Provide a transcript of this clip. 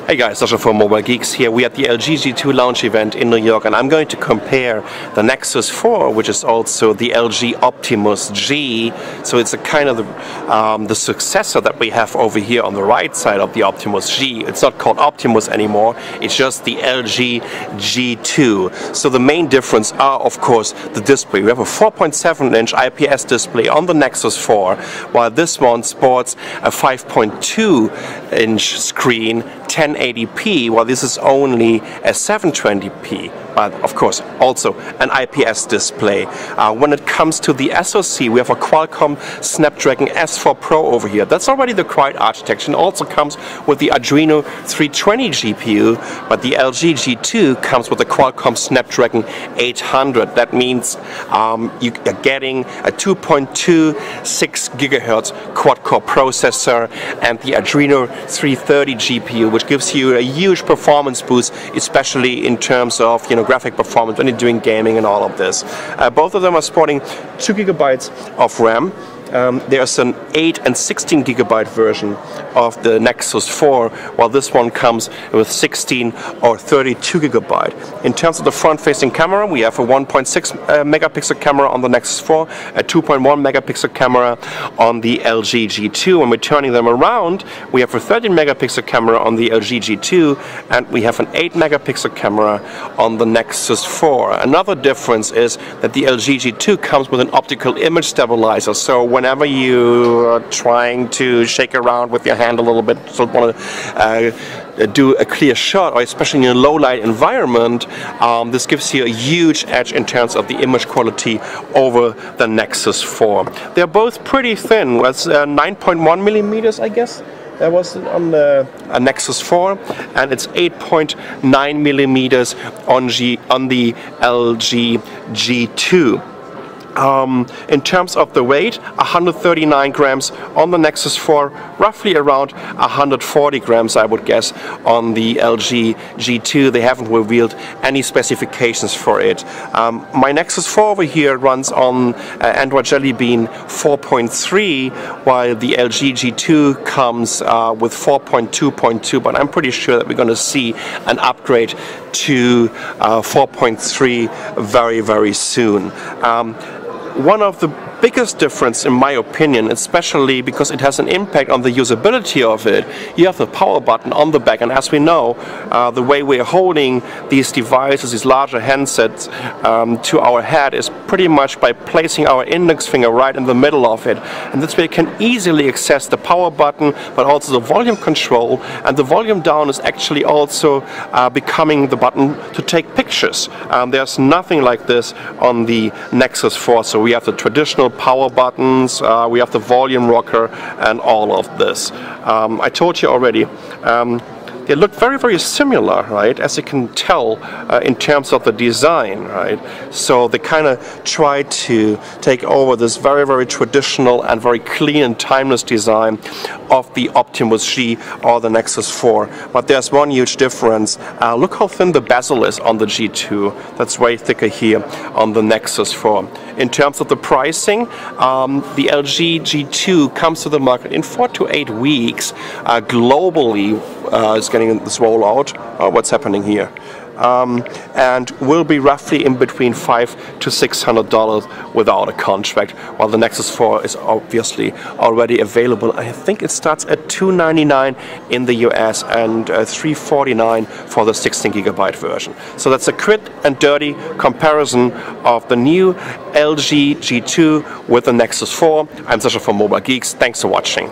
Hey guys, Sasha from Mobile Geeks here. We're at the LG G2 launch event in New York, and I'm going to compare the Nexus 4, which is also the LG Optimus G. So it's a kind of the successor that we have over here on the right side of the Optimus G. It's not called Optimus anymore, it's just the LG G2. So the main difference are, of course, the display. We have a 4.7-inch IPS display on the Nexus 4, while this one sports a 5.2-inch screen, 1080p, while this is only a 720p, but of course also an IPS display. When it comes to the SoC, we have a Qualcomm Snapdragon S4 Pro over here. That's already the Quiet architecture, and also comes with the Adreno 320 GPU, but the LG G2 comes with the Qualcomm Snapdragon 800. That means you are getting a 2.26 GHz quad-core processor and the Adreno 330 GPU, which gives you a huge performance boost, especially in terms of graphic performance when you're doing gaming and all of this. Both of them are sporting 2 GB of RAM. There's an 8 and 16 GB version of the Nexus 4, while this one comes with 16 or 32 GB. In terms of the front-facing camera, we have a 1.6 megapixel camera on the Nexus 4, a 2.1 megapixel camera on the LG G2. When we're turning them around, we have a 13 megapixel camera on the LG G2, and we have an 8 megapixel camera on the Nexus 4. Another difference is that the LG G2 comes with an optical image stabilizer, so whenever you are trying to shake around with your hand a little bit, so want to do a clear shot, or especially in a low light environment, this gives you a huge edge in terms of the image quality over the Nexus 4. They're both pretty thin. It's 9.1 millimeters, I guess. That was on the Nexus 4, and it's 8.9 millimeters on the LG G2. In terms of the weight, 139 grams on the Nexus 4, roughly around 140 grams, I would guess, on the LG G2. They haven't revealed any specifications for it. My Nexus 4 over here runs on Android Jelly Bean 4.3, while the LG G2 comes with 4.2.2, but I'm pretty sure that we're going to see an upgrade to 4.3 very, very soon. One of the biggest difference, in my opinion, especially because it has an impact on the usability of it, you have the power button on the back, and as we know, the way we're holding these devices, these larger handsets, to our head is pretty much by placing our index finger right in the middle of it, and this way you can easily access the power button, but also the volume control, and the volume down is actually also becoming the button to take pictures. There's nothing like this on the Nexus 4, so we have the traditional power buttons, we have the volume rocker, and all of this. I told you already, they look very, very similar, right, as you can tell in terms of the design, right? So they kind of try to take over this very, very traditional and very clean and timeless design of the Optimus G or the Nexus 4. But there's one huge difference. Look how thin the bezel is on the G2. That's way thicker here on the Nexus 4. In terms of the pricing, the LG G2 comes to the market in 4 to 8 weeks. Globally, is getting this rollout. What's happening here? And will be roughly in between $500 to $600 without a contract, while the Nexus 4 is obviously already available. I think it starts at $299 in the US and $349 for the 16 GB version. So that's a quick and dirty comparison of the new LG G2 with the Nexus 4. I'm Sasha from Mobile Geeks. Thanks for watching.